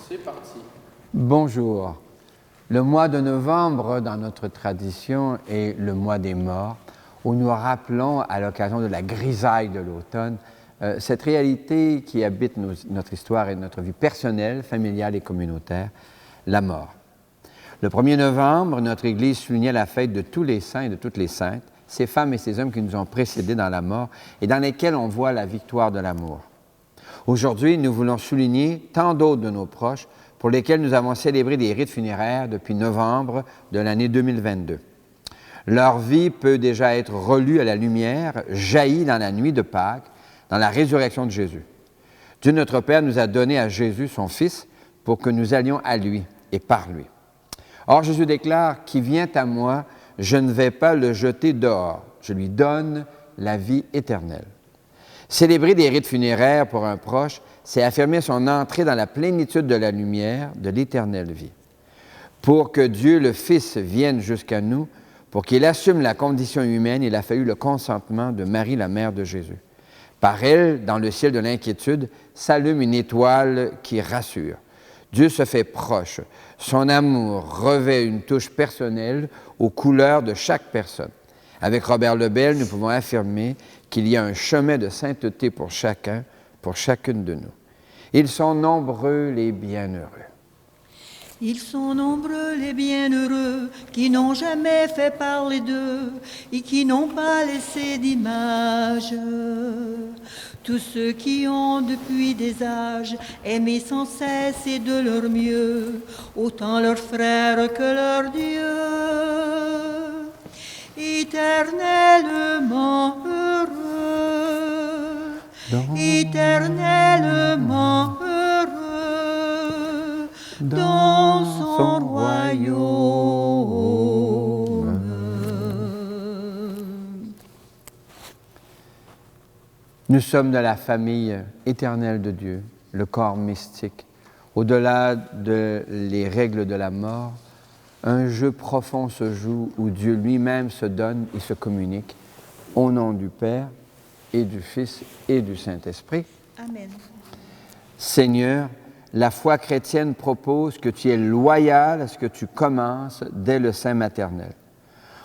C'est parti. Bonjour. Le mois de novembre, dans notre tradition, est le mois des morts, où nous rappelons, à l'occasion de la grisaille de l'automne, cette réalité qui habite notre histoire et notre vie personnelle, familiale et communautaire, la mort. Le 1er novembre, notre Église soulignait la fête de tous les saints et de toutes les saintes, ces femmes et ces hommes qui nous ont précédés dans la mort et dans lesquels on voit la victoire de l'amour. Aujourd'hui, nous voulons souligner tant d'autres de nos proches pour lesquels nous avons célébré des rites funéraires depuis novembre de l'année 2022. Leur vie peut déjà être relue à la lumière, jaillie dans la nuit de Pâques, dans la résurrection de Jésus. Dieu notre Père nous a donné à Jésus, son Fils, pour que nous allions à lui et par lui. Or, Jésus déclare « Qui vient à moi, je ne vais pas le jeter dehors, je lui donne la vie éternelle. » Célébrer des rites funéraires pour un proche, c'est affirmer son entrée dans la plénitude de la lumière de l'éternelle vie. Pour que Dieu le Fils vienne jusqu'à nous, pour qu'il assume la condition humaine, il a fallu le consentement de Marie, la mère de Jésus. Par elle, dans le ciel de l'inquiétude, s'allume une étoile qui rassure. Dieu se fait proche. Son amour revêt une touche personnelle aux couleurs de chaque personne. Avec Robert Lebel, nous pouvons affirmer qu'il y a un chemin de sainteté pour chacun, pour chacune de nous. Ils sont nombreux les bienheureux. Ils sont nombreux les bienheureux qui n'ont jamais fait parler d'eux et qui n'ont pas laissé d'image. Tous ceux qui ont depuis des âges aimé sans cesse et de leur mieux, autant leurs frères que leur Dieu. Éternellement heureux, éternellement heureux, dans son royaume. Nous sommes de la famille éternelle de Dieu, le corps mystique. Au-delà des règles de la mort, un jeu profond se joue où Dieu lui-même se donne et se communique au nom du Père et du Fils et du Saint-Esprit. Amen. Seigneur, la foi chrétienne propose que tu es loyal à ce que tu commences dès le sein maternel.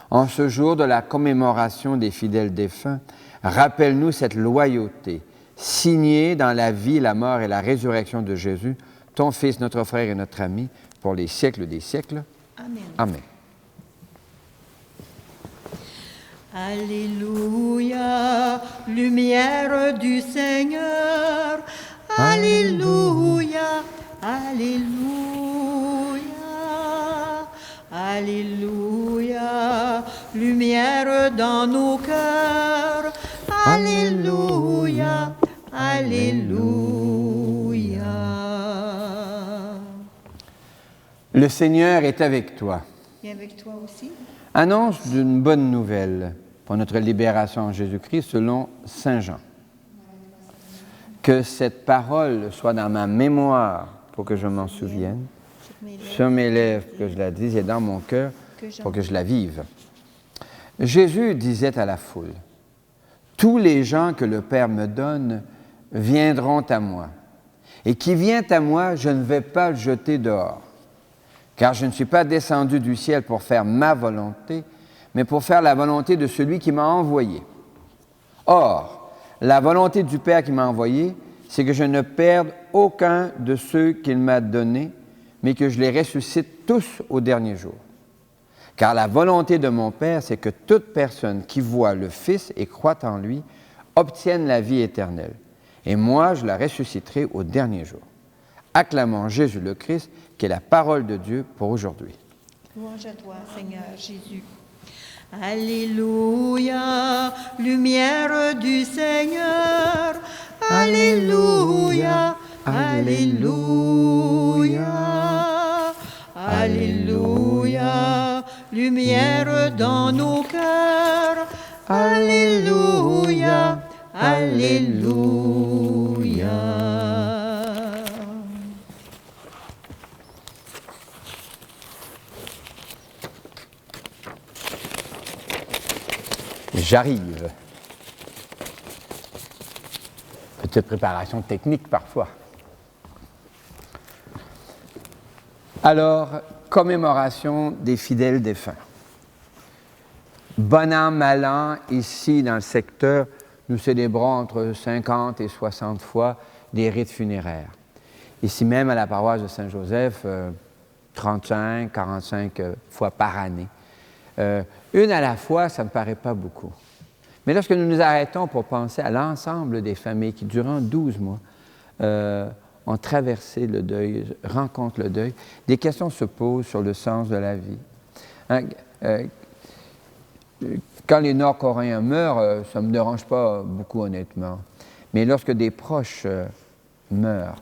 En ce jour de la commémoration des fidèles défunts, rappelle-nous cette loyauté, signée dans la vie, la mort et la résurrection de Jésus, ton Fils, notre frère et notre ami, pour les siècles des siècles. Amen. Amen. Alléluia, lumière du Seigneur. Alléluia, alléluia, alléluia, lumière dans nos cœurs. Alléluia, alléluia. Le Seigneur est avec toi. Et avec toi aussi. Annonce d'une bonne nouvelle pour notre libération en Jésus-Christ selon Saint Jean. Que cette parole soit dans ma mémoire pour que je m'en souvienne, sur mes lèvres que je la dise et dans mon cœur pour que je la vive. Jésus disait à la foule, « Tous les gens que le Père me donne viendront à moi, et qui vient à moi, je ne vais pas le jeter dehors. Car je ne suis pas descendu du ciel pour faire ma volonté, mais pour faire la volonté de celui qui m'a envoyé. Or, la volonté du Père qui m'a envoyé, c'est que je ne perde aucun de ceux qu'il m'a donnés, mais que je les ressuscite tous au dernier jour. Car la volonté de mon Père, c'est que toute personne qui voit le Fils et croit en lui obtienne la vie éternelle. Et moi, je la ressusciterai au dernier jour. » Acclamons Jésus le Christ, qui est la parole de Dieu pour aujourd'hui. Louange à toi, Seigneur Jésus. Alléluia, lumière du Seigneur. Alléluia, alléluia, alléluia, lumière dans nos cœurs. Alléluia, alléluia. J'arrive. Petite préparation technique parfois. Alors, commémoration des fidèles défunts. Bon an, mal an, ici dans le secteur, nous célébrons entre 50 et 60 fois des rites funéraires. Ici même à la paroisse de Saint-Joseph, 35, 45 fois par année. Une à la fois, ça ne me paraît pas beaucoup. Mais lorsque nous nous arrêtons pour penser à l'ensemble des familles qui, durant 12 mois, ont traversé le deuil, rencontrent le deuil, des questions se posent sur le sens de la vie. Quand les Nord-Coréens meurent, ça ne me dérange pas beaucoup, honnêtement. Mais lorsque des proches meurent,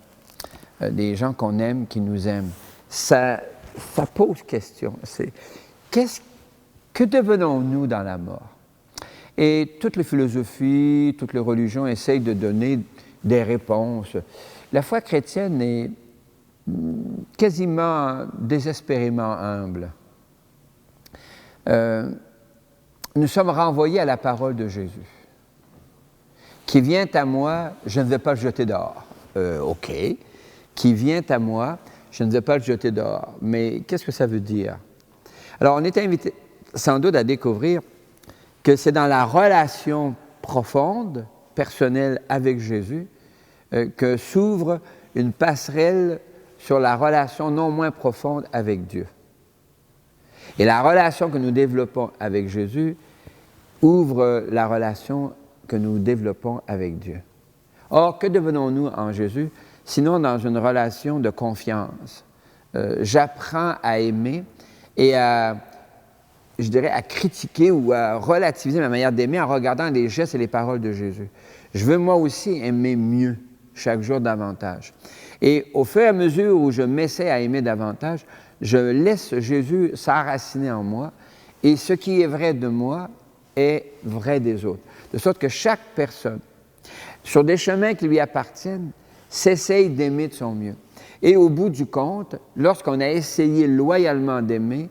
des gens qu'on aime, qui nous aiment, ça pose question. Que devenons-nous dans la mort? Et toutes les philosophies, toutes les religions essayent de donner des réponses. La foi chrétienne est quasiment désespérément humble. Nous sommes renvoyés à la parole de Jésus, qui vient à moi, je ne vais pas le jeter dehors. OK. Qui vient à moi, je ne vais pas le jeter dehors. Mais qu'est-ce que ça veut dire? Alors, on est invité sans doute à découvrir que c'est dans la relation profonde, personnelle avec Jésus, que s'ouvre une passerelle sur la relation non moins profonde avec Dieu. Et la relation que nous développons avec Jésus ouvre la relation que nous développons avec Dieu. Or, que devenons-nous en Jésus, sinon dans une relation de confiance? J'apprends à aimer et à critiquer ou à relativiser ma manière d'aimer en regardant les gestes et les paroles de Jésus. Je veux moi aussi aimer mieux, chaque jour davantage. Et au fur et à mesure où je m'essaie à aimer davantage, je laisse Jésus s'enraciner en moi, et ce qui est vrai de moi est vrai des autres. De sorte que chaque personne, sur des chemins qui lui appartiennent, s'essaye d'aimer de son mieux. Et au bout du compte, lorsqu'on a essayé loyalement d'aimer,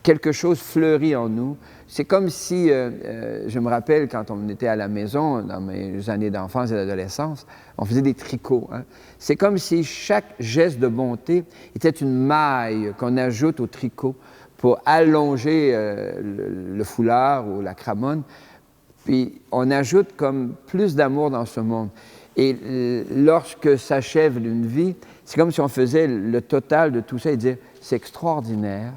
quelque chose fleurit en nous. C'est comme si, je me rappelle quand on était à la maison, dans mes années d'enfance et d'adolescence, on faisait des tricots. Hein. C'est comme si chaque geste de bonté était une maille qu'on ajoute au tricot pour allonger le foulard ou la cramonne. Puis on ajoute comme plus d'amour dans ce monde. Et lorsque s'achève une vie, c'est comme si on faisait le total de tout ça et dire « c'est extraordinaire ».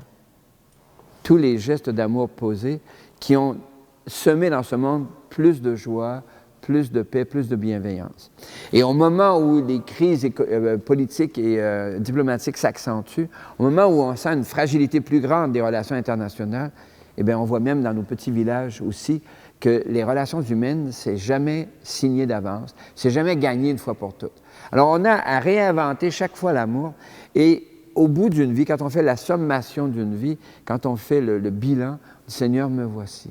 Tous les gestes d'amour posés qui ont semé dans ce monde plus de joie, plus de paix, plus de bienveillance. Et au moment où les crises politiques et diplomatiques s'accentuent, au moment où on sent une fragilité plus grande des relations internationales, eh bien, on voit même dans nos petits villages aussi que les relations humaines, c'est jamais signé d'avance, c'est jamais gagné une fois pour toutes. Alors, on a à réinventer chaque fois l'amour et au bout d'une vie, quand on fait la sommation d'une vie, quand on fait le bilan, « Seigneur, me voici ».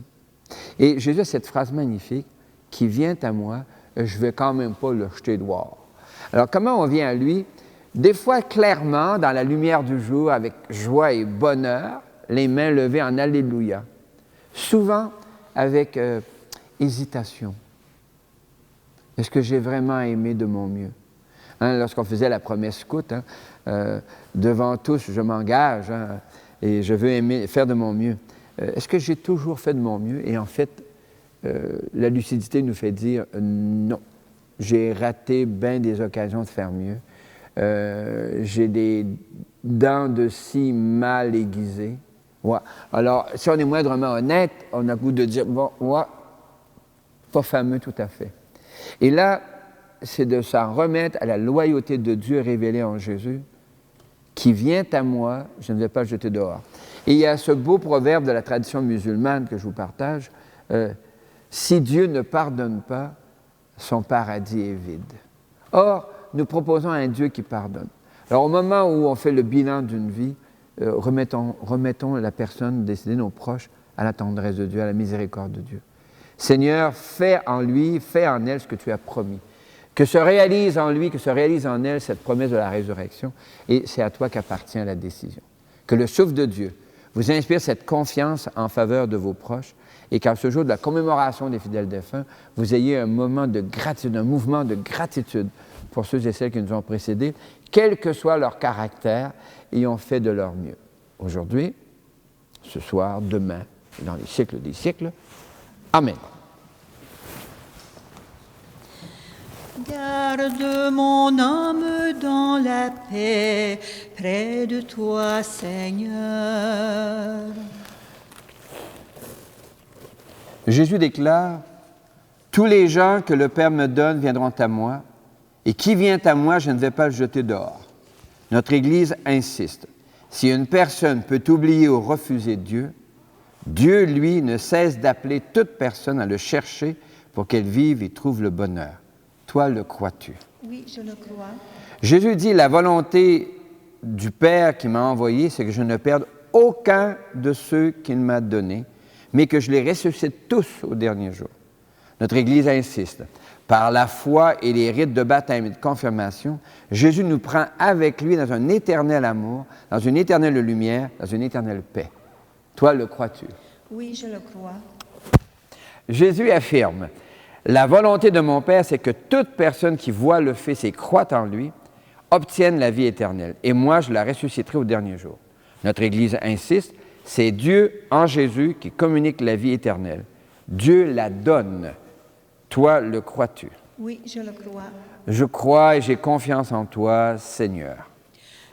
Et Jésus a cette phrase magnifique, « qui vient à moi, je ne vais quand même pas le jeter dehors ». Alors, comment on vient à lui? Des fois, clairement, dans la lumière du jour, avec joie et bonheur, les mains levées en Alléluia. Souvent, avec hésitation. Est-ce que j'ai vraiment aimé de mon mieux? Hein, lorsqu'on faisait la promesse scout, devant tous, je m'engage et je veux faire de mon mieux. Est-ce que j'ai toujours fait de mon mieux? Et en fait, la lucidité nous fait dire non. J'ai raté bien des occasions de faire mieux. J'ai des dents de scie mal aiguisées. Ouais. Alors, si on est moindrement honnête, on a le goût de dire, bon, ouais, pas fameux tout à fait. Et là, c'est de s'en remettre à la loyauté de Dieu révélée en Jésus, qui vient à moi, je ne vais pas le jeter dehors. Et il y a ce beau proverbe de la tradition musulmane que je vous partage, si Dieu ne pardonne pas, son paradis est vide. Or, nous proposons un Dieu qui pardonne. Alors, au moment où on fait le bilan d'une vie, remettons la personne décédée, nos proches, à la tendresse de Dieu, à la miséricorde de Dieu. Seigneur, fais en lui, fais en elle ce que tu as promis. Que se réalise en lui, que se réalise en elle cette promesse de la résurrection, et c'est à toi qu'appartient la décision. Que le souffle de Dieu vous inspire cette confiance en faveur de vos proches, et qu'en ce jour de la commémoration des fidèles défunts, vous ayez un moment de gratitude, un mouvement de gratitude pour ceux et celles qui nous ont précédés, quel que soit leur caractère, et ont fait de leur mieux. Aujourd'hui, ce soir, demain, et dans les siècles des siècles. Amen. Garde mon âme dans la paix, près de toi, Seigneur. Jésus déclare, « Tous les gens que le Père me donne viendront à moi, et qui vient à moi, je ne vais pas le jeter dehors. » Notre Église insiste. Si une personne peut oublier ou refuser Dieu, Dieu, lui, ne cesse d'appeler toute personne à le chercher pour qu'elle vive et trouve le bonheur. Toi, le crois-tu? Oui, je le crois. Jésus dit, la volonté du Père qui m'a envoyé, c'est que je ne perde aucun de ceux qu'il m'a donnés, mais que je les ressuscite tous au dernier jour. Notre Église insiste. Par la foi et les rites de baptême et de confirmation, Jésus nous prend avec lui dans un éternel amour, dans une éternelle lumière, dans une éternelle paix. Toi, le crois-tu? Oui, je le crois. Jésus affirme, « La volonté de mon Père, c'est que toute personne qui voit le Fils et croit en lui obtienne la vie éternelle, et moi, je la ressusciterai au dernier jour. » Notre Église insiste, c'est Dieu en Jésus qui communique la vie éternelle. Dieu la donne. Toi, le crois-tu? Oui, je le crois. Je crois et j'ai confiance en toi, Seigneur.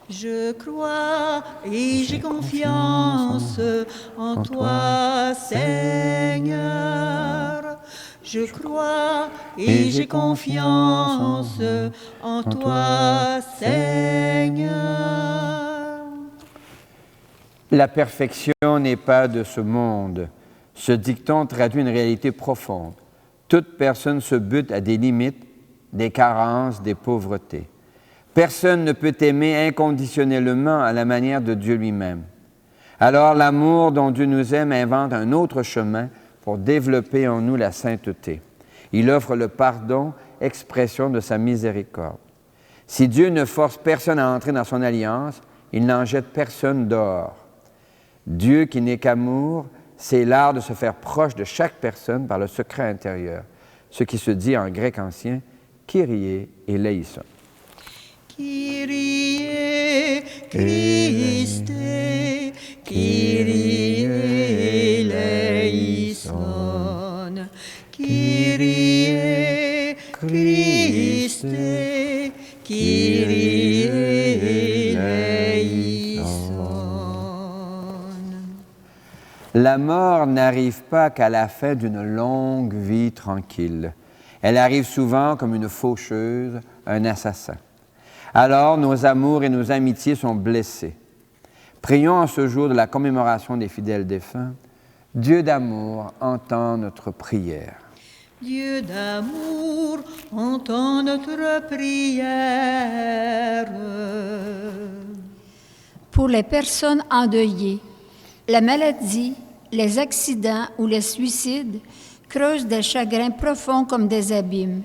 Je crois et j'ai confiance en toi, Seigneur. Je crois et j'ai confiance en toi, Seigneur. La perfection n'est pas de ce monde. Ce dicton traduit une réalité profonde. Toute personne se bute à des limites, des carences, des pauvretés. Personne ne peut aimer inconditionnellement à la manière de Dieu lui-même. Alors l'amour dont Dieu nous aime invente un autre chemin pour développer en nous la sainteté. Il offre le pardon, expression de sa miséricorde. Si Dieu ne force personne à entrer dans son alliance, il n'en jette personne dehors. Dieu qui n'est qu'amour, c'est l'art de se faire proche de chaque personne par le secret intérieur, ce qui se dit en grec ancien « Kyrie eleison ». Kyrie, Christe, Kyrie eleison. Kyrie, Christe, Kyrie eleison. La mort n'arrive pas qu'à la fin d'une longue vie tranquille. Elle arrive souvent comme une faucheuse, un assassin. Alors, nos amours et nos amitiés sont blessés. Prions en ce jour de la commémoration des fidèles défunts. Dieu d'amour, entend notre prière. Dieu d'amour, entends notre prière. Pour les personnes endeuillées, la maladie, les accidents ou les suicides creusent des chagrins profonds comme des abîmes.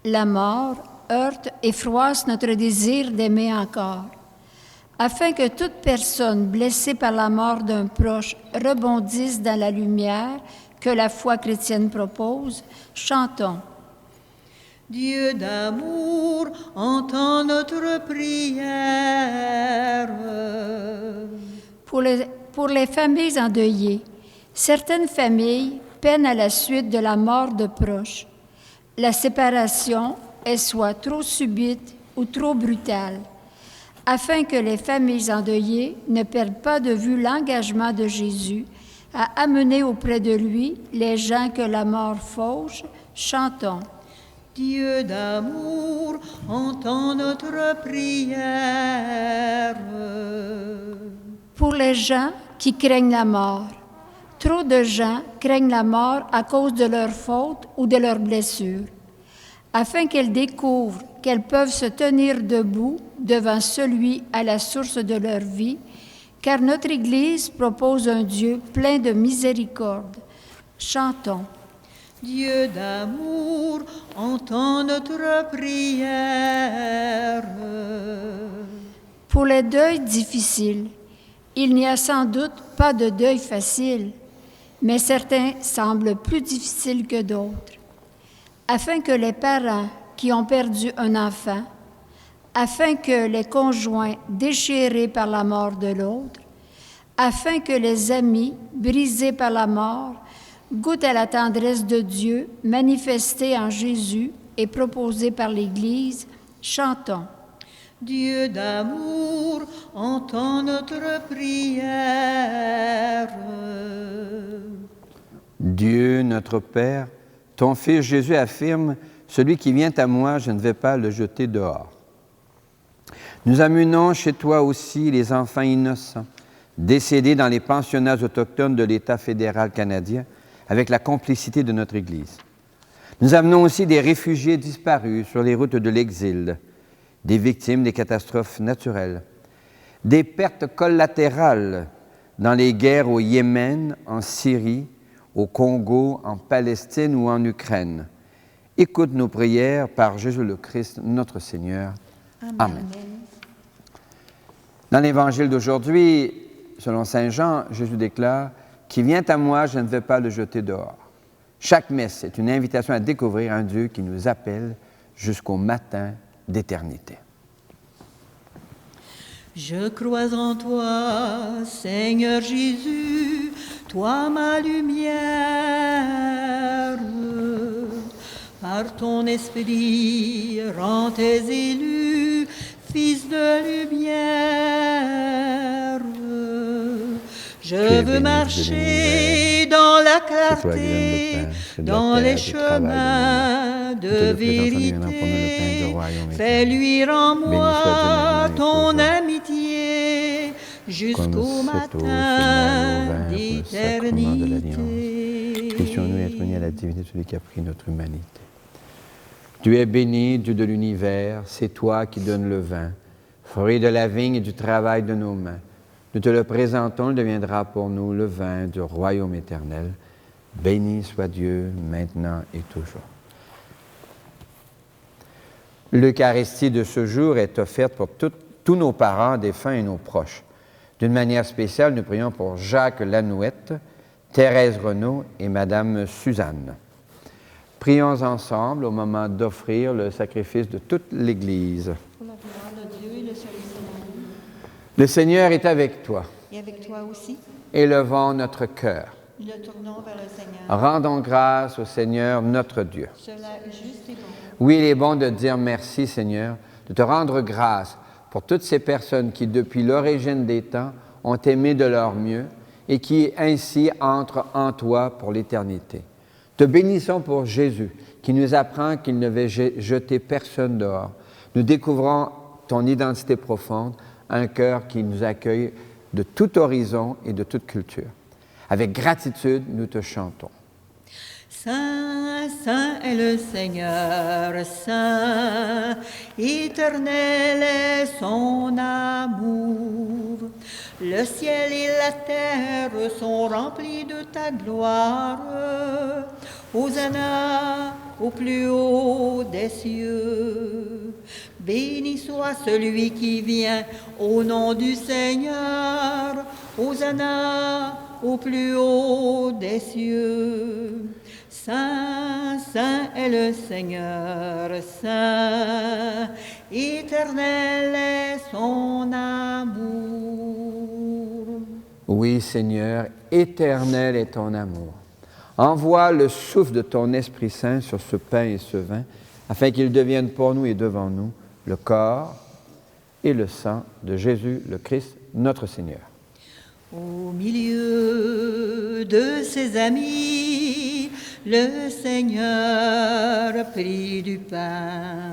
La mort heurte et froisse notre désir d'aimer encore. Afin que toute personne blessée par la mort d'un proche rebondisse dans la lumière que la foi chrétienne propose, chantons. Dieu d'amour, entends notre prière. Pour les familles endeuillées, certaines familles peinent à la suite de la mort de proches. La séparation est soit trop subite ou trop brutale, afin que les familles endeuillées ne perdent pas de vue l'engagement de Jésus à amener auprès de lui les gens que la mort fauche, chantons. Dieu d'amour, entends notre prière. Pour les gens qui craignent la mort, trop de gens craignent la mort à cause de leurs fautes ou de leurs blessures. Afin qu'elles découvrent qu'elles peuvent se tenir debout devant celui à la source de leur vie, car notre Église propose un Dieu plein de miséricorde. Chantons. Dieu d'amour, entends notre prière. Pour les deuils difficiles, il n'y a sans doute pas de deuil facile, mais certains semblent plus difficiles que d'autres. Afin que les parents qui ont perdu un enfant, afin que les conjoints déchirés par la mort de l'autre, afin que les amis brisés par la mort goûtent à la tendresse de Dieu manifestée en Jésus et proposée par l'Église, chantons. Dieu d'amour, entends notre prière. Dieu, notre Père, ton Fils Jésus affirme, « Celui qui vient à moi, je ne vais pas le jeter dehors. » Nous amenons chez toi aussi les enfants innocents, décédés dans les pensionnats autochtones de l'État fédéral canadien, avec la complicité de notre Église. Nous amenons aussi des réfugiés disparus sur les routes de l'exil, des victimes des catastrophes naturelles, des pertes collatérales dans les guerres au Yémen, en Syrie, au Congo, en Palestine ou en Ukraine. Écoute nos prières par Jésus le Christ, notre Seigneur. Amen. Dans l'Évangile d'aujourd'hui, selon Saint Jean, Jésus déclare « Qui vient à moi, je ne vais pas le jeter dehors ». Chaque messe est une invitation à découvrir un Dieu qui nous appelle jusqu'au matin d'éternité. Je crois en toi, Seigneur Jésus, toi ma lumière. Par ton esprit, rends tes élus, fils de lumière. Je veux marcher dans la clarté, dans les chemins de vérité. Fais luire en moi ton amitié jusqu'au matin d'éternité. Puissions-nous être unis à la divinité, celui qui a pris notre humanité. Tu es béni, Dieu de l'univers, c'est toi qui donnes le vin, fruit de la vigne et du travail de nos mains. Nous te le présentons, il deviendra pour nous le vin du royaume éternel. Béni soit Dieu, maintenant et toujours. L'Eucharistie de ce jour est offerte pour tous nos parents, défunts et nos proches. D'une manière spéciale, nous prions pour Jacques Lanouette, Thérèse Renaud et Madame Suzanne. Prions ensemble au moment d'offrir le sacrifice de toute l'Église. Pour la gloire de Dieu et le salut de son nom. Le Seigneur est avec toi. Et avec toi aussi, Élevons notre cœur. nous le tournons vers le Seigneur. Rendons grâce au Seigneur notre Dieu. Cela est juste et bon. Oui, il est bon de dire merci, Seigneur, de te rendre grâce pour toutes ces personnes qui, depuis l'origine des temps, ont aimé de leur mieux et qui, ainsi, entrent en toi pour l'éternité. Te bénissons pour Jésus, qui nous apprend qu'il ne va jeter personne dehors. Nous découvrons ton identité profonde, un cœur qui nous accueille de tout horizon et de toute culture. Avec gratitude, nous te chantons. Saint, saint est le Seigneur, saint, éternel est son amour. Le ciel et la terre sont remplis de ta gloire. Hosanna au plus haut des cieux. Béni soit celui qui vient au nom du Seigneur. Hosanna au plus haut des cieux. Saint, saint est le Seigneur, saint, éternel est son amour. Oui, Seigneur, éternel est ton amour. Envoie le souffle de ton Esprit Saint sur ce pain et ce vin, afin qu'ils deviennent pour nous et devant nous le corps et le sang de Jésus le Christ, notre Seigneur. Au milieu de ses amis, le Seigneur prit du pain,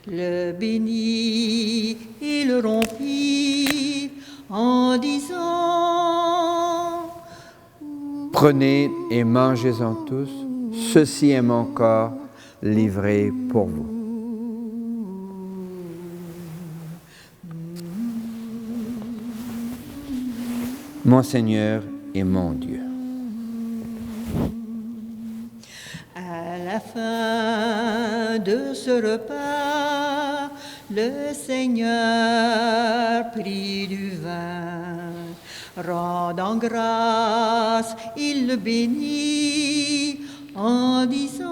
le bénit et le rompit en disant: Prenez et mangez-en tous, ceci est mon corps livré pour vous. Mon Seigneur et mon Dieu. À la fin de ce repas, le Seigneur prit du vin. Rendant grâce, il le bénit en disant: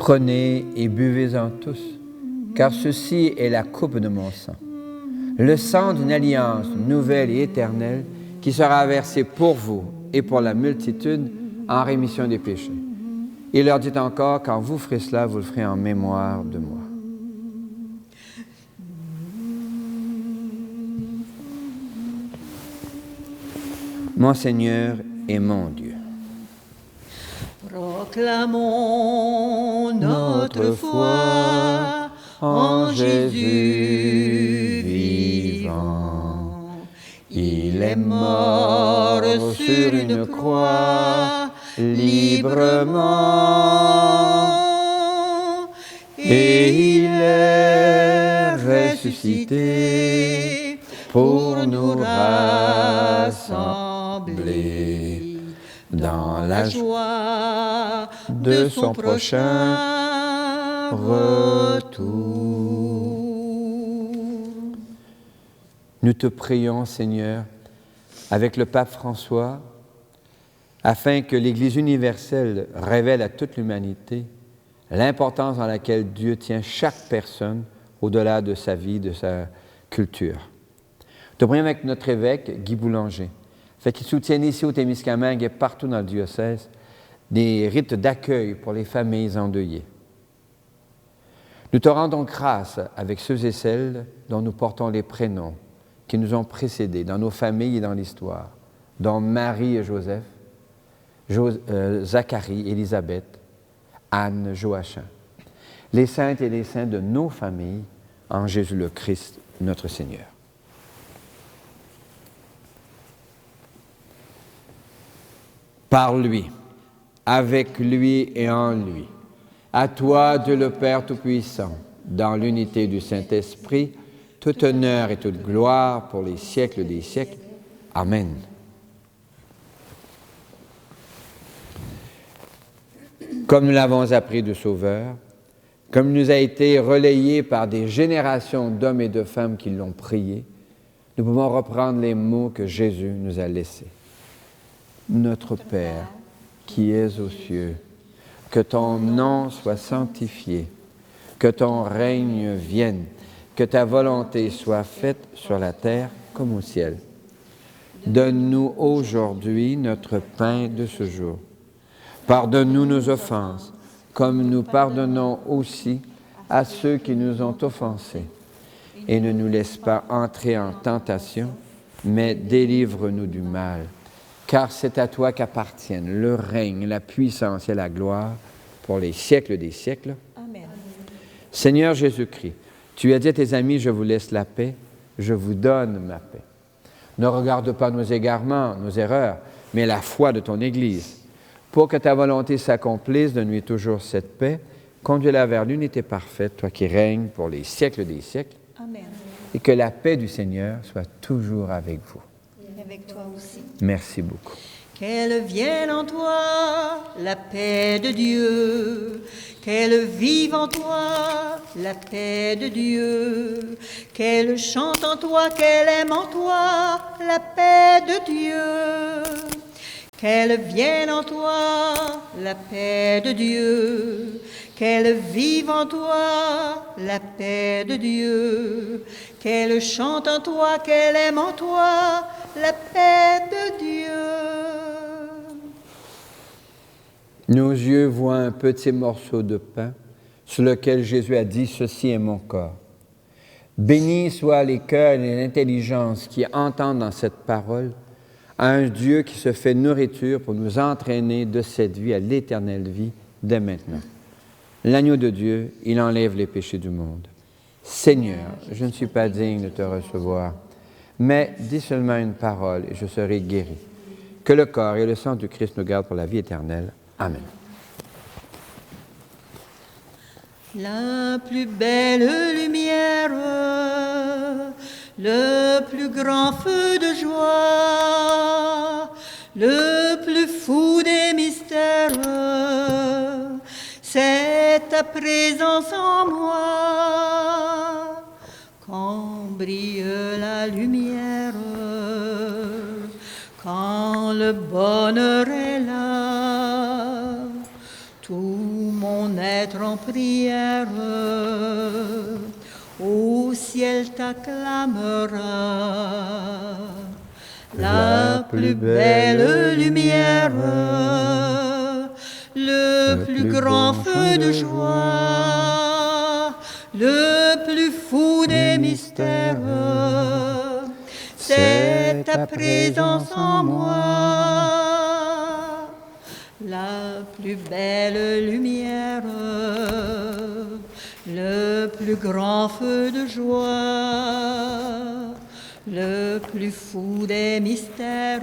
Prenez et buvez-en tous, car ceci est la coupe de mon sang, le sang d'une alliance nouvelle et éternelle qui sera versé pour vous et pour la multitude en rémission des péchés. Il leur dit encore, quand vous ferez cela, vous le ferez en mémoire de moi. Mon Seigneur et mon Dieu. Proclamons notre foi en Jésus vivant. Il est mort sur une croix librement et il est ressuscité pour nous rassembler dans la joie de son prochain retour. Nous te prions, Seigneur, avec le pape François, afin que l'Église universelle révèle à toute l'humanité l'importance dans laquelle Dieu tient chaque personne au-delà de sa vie, de sa culture. Nous te prions avec notre évêque, Guy Boulanger, afin qu'il soutienne ici au Témiscamingue et partout dans le diocèse des rites d'accueil pour les familles endeuillées. Nous te rendons grâce avec ceux et celles dont nous portons les prénoms qui nous ont précédés dans nos familles et dans l'histoire, dont Marie et Joseph, Zacharie, Élisabeth, Anne, Joachim, les saintes et les saints de nos familles, en Jésus le Christ, notre Seigneur. Par lui, avec lui et en lui, à toi, Dieu le Père Tout-Puissant, dans l'unité du Saint-Esprit, tout honneur et toute gloire pour les siècles des siècles. Amen. Comme nous l'avons appris du Sauveur, comme il nous a été relayé par des générations d'hommes et de femmes qui l'ont prié, nous pouvons reprendre les mots que Jésus nous a laissés. Notre Père, qui es aux cieux, que ton nom soit sanctifié, que ton règne vienne, que ta volonté soit faite sur la terre comme au ciel. Donne-nous aujourd'hui notre pain de ce jour. Pardonne-nous nos offenses, comme nous pardonnons aussi à ceux qui nous ont offensés. Et ne nous laisse pas entrer en tentation, mais délivre-nous du mal. Car c'est à toi qu'appartiennent le règne, la puissance et la gloire pour les siècles des siècles. Amen. Seigneur Jésus-Christ, tu as dit à tes amis, je vous laisse la paix, je vous donne ma paix. Ne regarde pas nos égarements, nos erreurs, mais la foi de ton Église. Pour que ta volonté s'accomplisse, donne-lui toujours cette paix, conduis-la vers l'unité parfaite, toi qui règnes pour les siècles des siècles. Amen. Et que la paix du Seigneur soit toujours avec vous. Et avec toi aussi. Merci beaucoup. Qu'elle vienne en toi la paix de Dieu, qu'elle vive en toi la paix de Dieu, qu'elle chante en toi, qu'elle aime en toi la paix de Dieu, qu'elle vienne en toi la paix de Dieu, qu'elle vive en toi la paix de Dieu, qu'elle chante en toi, qu'elle aime en toi la paix de Dieu. Nos yeux voient un petit morceau de pain sur lequel Jésus a dit « Ceci est mon corps ». Bénis soient les cœurs et l'intelligence qui entendent dans cette parole à un Dieu qui se fait nourriture pour nous entraîner de cette vie à l'éternelle vie dès maintenant. L'agneau de Dieu, il enlève les péchés du monde. Seigneur, je ne suis pas digne de te recevoir, mais dis seulement une parole et je serai guéri. Que le corps et le sang du Christ nous gardent pour la vie éternelle. Amen. La plus belle lumière, le plus grand feu de joie, le plus fou des mystères, c'est ta présence en moi. Quand brille la lumière, quand le bonheur est là, tout mon être en prière. Au ciel t'acclamera, la plus belle lumière, le plus grand feu de joie, le plus fou des mystères. C'est ta présence en moi, la plus belle lumière, le plus grand feu de joie, le plus fou des mystères.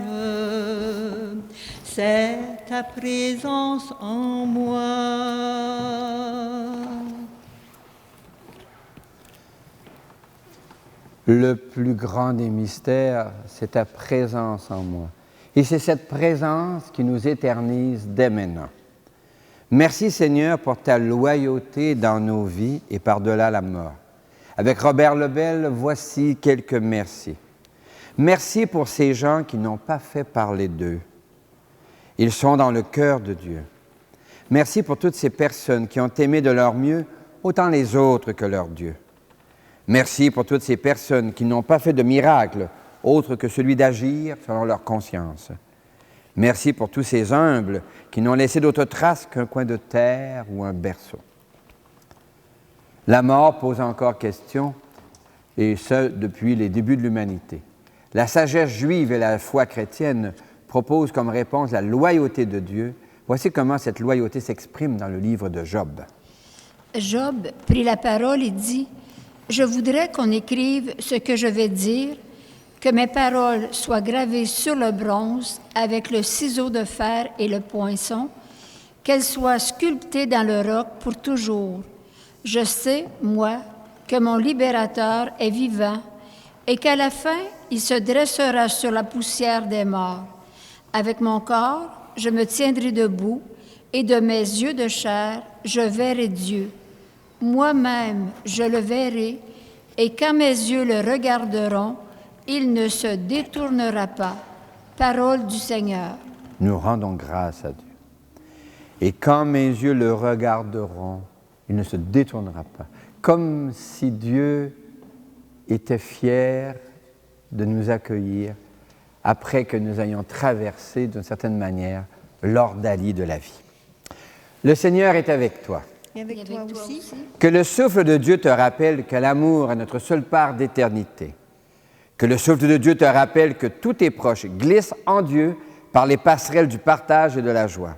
C'est ta présence en moi. Le plus grand des mystères, c'est ta présence en moi. Et c'est cette présence qui nous éternise dès maintenant. Merci Seigneur pour ta loyauté dans nos vies et par-delà la mort. Avec Robert Lebel, voici quelques merci. Merci pour ces gens qui n'ont pas fait parler d'eux. Ils sont dans le cœur de Dieu. Merci pour toutes ces personnes qui ont aimé de leur mieux autant les autres que leur Dieu. Merci pour toutes ces personnes qui n'ont pas fait de miracle autre que celui d'agir selon leur conscience. Merci pour tous ces humbles qui n'ont laissé d'autres traces qu'un coin de terre ou un berceau. La mort pose encore question, et ce, depuis les débuts de l'humanité. La sagesse juive et la foi chrétienne proposent comme réponse la loyauté de Dieu. Voici comment cette loyauté s'exprime dans le livre de Job. Job prit la parole et dit « Je voudrais qu'on écrive ce que je vais dire, que mes paroles soient gravées sur le bronze avec le ciseau de fer et le poinçon, qu'elles soient sculptées dans le roc pour toujours. Je sais, moi, que mon libérateur est vivant et qu'à la fin, il se dressera sur la poussière des morts. Avec mon corps, je me tiendrai debout et de mes yeux de chair, je verrai Dieu. Moi-même, je le verrai, et quand mes yeux le regarderont, il ne se détournera pas. Parole du Seigneur. Nous rendons grâce à Dieu. Et quand mes yeux le regarderont, il ne se détournera pas. Comme si Dieu était fier de nous accueillir après que nous ayons traversé, d'une certaine manière, l'ordalie de la vie. Le Seigneur est avec toi. Et avec toi aussi. Que le souffle de Dieu te rappelle que l'amour est notre seule part d'éternité. Que le souffle de Dieu te rappelle que tous tes proches glissent en Dieu par les passerelles du partage et de la joie.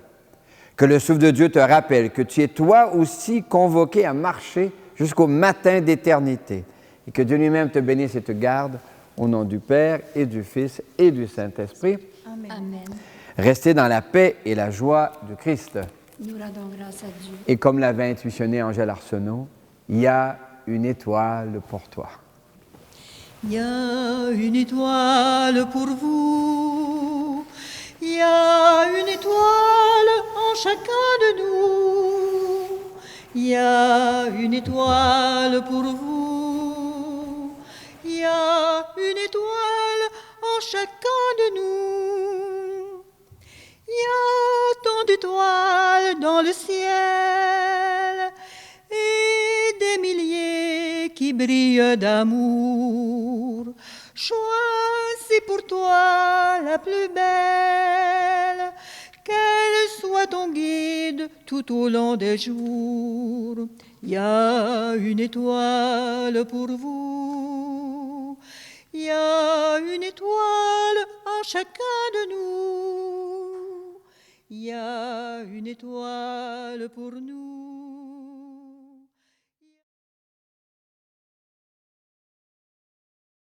Que le souffle de Dieu te rappelle que tu es toi aussi convoqué à marcher jusqu'au matin d'éternité. Et que Dieu lui-même te bénisse et te garde au nom du Père et du Fils et du Saint-Esprit. Amen. Amen. Restez dans la paix et la joie du Christ. Nous rendons grâce à Dieu. Et comme l'avait intuitionné Angèle Arsenault, il y a une étoile pour toi. Il y a une étoile pour vous, il y a une étoile en chacun de nous. Il y a une étoile pour vous, il y a une étoile en chacun de nous. Il y a tant d'étoiles dans le ciel et des milliers qui brillent d'amour. Choisis pour toi la plus belle, qu'elle soit ton guide tout au long des jours. Il y a une étoile pour vous, il y a une étoile en chacun de nous. Il y a une étoile pour nous.